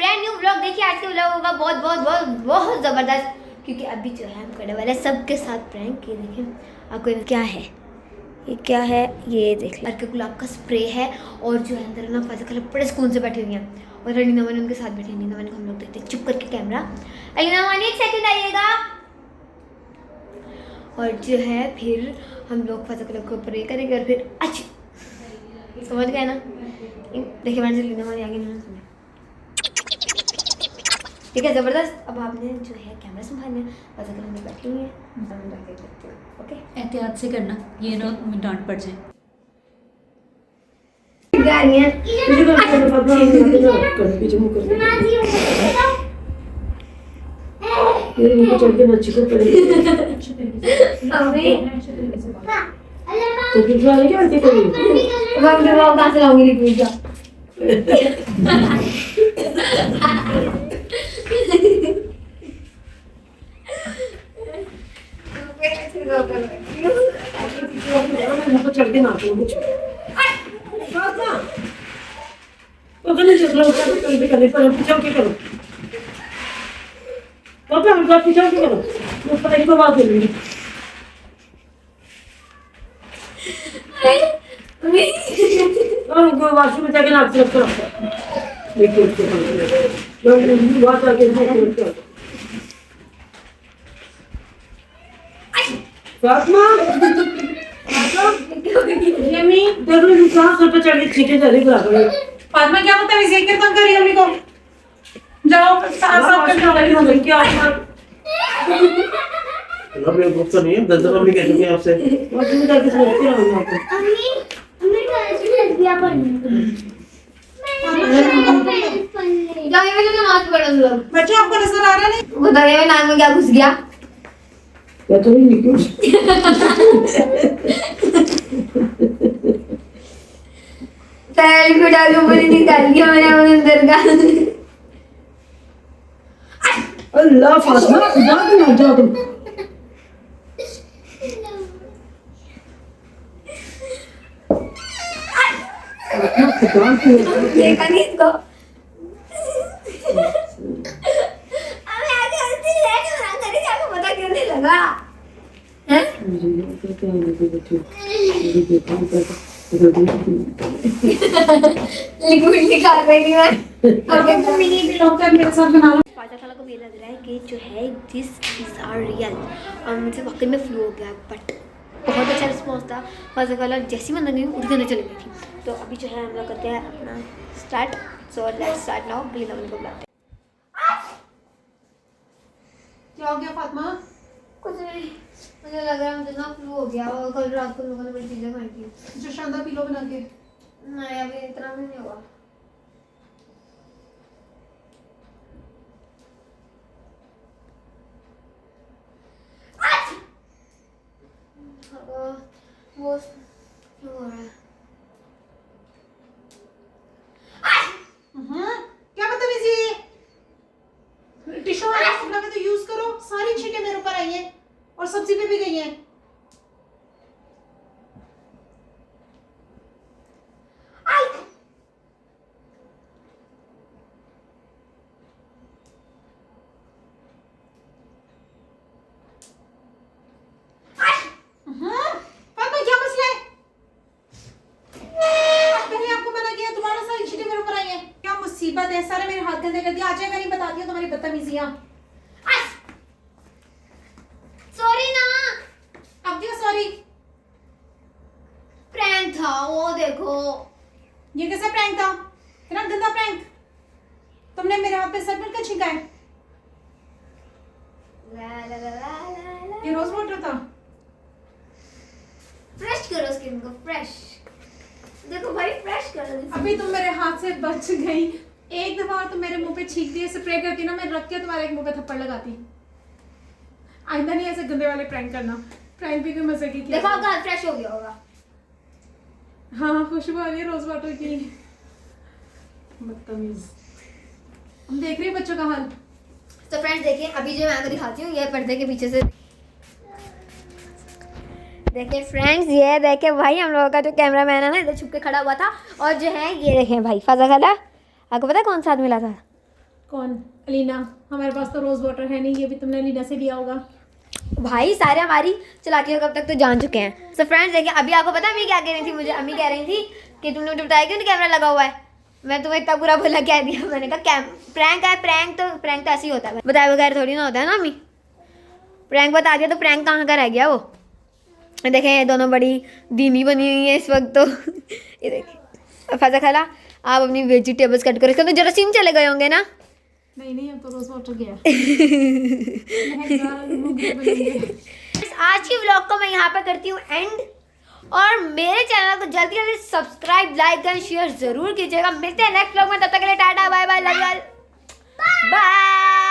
Brand new vlog. देखिए आज का व्लॉग होगा बहुत बहुत बहुत बहुत ज़बरदस्त, क्योंकि अभी जो है हम करने वाले हैं सबके साथ प्रैंक। ये देखिए आपको क्या है, ये क्या है, ये देख लो, के गुलाब का स्प्रे है। और जो है अंदर ना फैजा खाला बड़े सुकून से बैठी हुई हैं और अलीना मानी उनके साथ बैठी है। अलीना मानी को हम लोग देखते हैं चुप करके कैमरा। अलीना मानी एक सेकंड आइएगा। और जो है फिर हम लोग फैजा खाला को प्रे करेंगे और फिर अच्छा समझ गए ना। देखिए मैंने अलीना मानी आगे नहीं सुना, ठीक है ज़बरदस्त। अब आपने जो है कैमरा संभालना है, फैजा खाला अंदर बैठी हुई है, हम जाके देखते हैं। ओके एहतियात से करना, ये ना डांट पड़ जाए। वाशरूम में जाके नाक से रखो फातिमा फातिमा क्या पता इसे के तंग करी हमने को जाओ साफ साफ करके क्या अब ये गुस्सा नहीं है, दर्द मम्मी कह चुकी है आपसे। वाशरूम में जाके सोचती रहूंगा आपको। अम्मी कॉलेज में लड़कियां पढ़ने जाओ ये नमाज पढ़ो लोग। बच्चों आपको नजर आ रहा नहीं? बताइए मैं नाक में क्या घुस गया। क्या तो नहीं निकल पहले को डालो मुझे निकाल दिया मैंने अपने अंदर का। अल्लाह फातिमा खुदा की ना जाओ तुम। देखा नहीं इसको। अबे आगे हंसी लेके ना करे, आपको पता क्यों नहीं लगा? हैं? लिक्विड निकाल रही मैं। अब तुम मिनी ब्लॉग कर मेरे साथ बना लो। फातिमा खाला को ये लग रहा है कि जो है दिस इज आर रियल, और मुझे वाकई में फ्लू हो गया, बट बहुत अच्छा रिस्पॉन्स था। फातिमा खाला जैसी मैं नहीं उठ के चली गई थी। तो अभी जो है हम लोग करते हैं अपना start. So let's start now. Alina मानी को बुलाते हैं। क्या हो गया फातिमा? कुछ नहीं, मुझे लग रहा है मुझे ना फ्लू हो गया, और कल रात को लोगों ने बड़ी चीज़ें खाई थी। जो शानदार पीलो बना के। नहीं अभी इतना भी नहीं हुआ। वो क्यों हो रहा है? क्या बदतमीजी है? टिश्यू वाला तो यूज करो। सारी छींटे मेरे ऊपर आई हैं और सब्जी पे भी गई हैं। फातिमा क्या मसला है? पहले आपको मना किया, दोबारा सारी छींटे मेरे ऊपर आई हैं। क्या मुसीबत है? सारे मेरे हाथ गंदे कर दिया। आज मैं नहीं बताती हूँ तुम्हारी बदतमीजियां। सॉरी ना, अब क्यों सॉरी? प्रैंक था वो, देखो। ये कैसा प्रैंक था? इतना गंदा प्रैंक। तुमने मेरे हाथ पे सर पर क्या छिका है? ला ला ला ला ला। ये रोज वाटर था। फ्रेश करो स्किन को, फ्रेश। देखो भाई फ्रेश करो। अभी तुम मेरे हाथ से बच गई। एक दफा और तुम मेरे मुंह पे छींक दिए, स्प्रे करती ना, मैं रख के तुम्हारे एक मुंह पे थप्पड़ लगाती। आइंदा नहीं ऐसे गंदे वाले प्रैंक करना। प्रैंक भी कोई मजे की किया। देखो आपका हाथ फ्रेश हो गया होगा। हाँ खुशबू आ रही है रोज वाटर की। बदतमीज। हम देख रहे हैं बच्चों का हाल। तो फ्रेंड्स देखिए अभी जो मैं आपको दिखाती हूँ, ये पर्दे के पीछे से देखिए फ्रेंड्स, ये देखिए भाई हम लोगों का जो कैमरा मैन है ना इधर छुप के खड़ा हुआ था। और जो है ये देखें भाई फाजा खाला, आपको पता है कौन सा हाथ मिला था? कौन? अलीना। हमारे पास तो रोज वाटर है नहीं, ये भी तुमने अलीना से लिया होगा। भाई सारे हमारी चालाकियों कब तक तो जान चुके हैं। सो फ्रेंड्स देखिए, अभी आपको पता है अम्मी क्या कह रही थी मुझे? अम्मी कह रही थी कि तुमने मुझे बताया क्यों नहीं कैमरा लगा हुआ है। मैं तुम्हें इतना बुरा भला कह दिया। मैंने कहा प्रैंक है, प्रैंक तो ऐसे ही होता है, बताए बगैर थोड़ी ना होता है ना अम्मी। प्रैंक बता दिया तो प्रैंक कहाँ का रह गया वो। देखें ये दोनों बड़ी धीमी बनी हुई है इस वक्त तो। ये देखिए फजा खाला, आप अपनी वेजिटेबल्स कट करो। इसका तो जरासीम चले गए होंगे ना? नहीं अब तो रोज वाटर गया। आज की व्लॉग को मैं यहाँ पे करती हूँ एंड, और मेरे चैनल को जल्दी जल्दी सब्सक्राइब, लाइक एंड शेयर जरूर कीजिएगा। मिलते हैं नेक्स्ट व्लॉग में, तब तक के लिए tata bye bye, love you all, bye.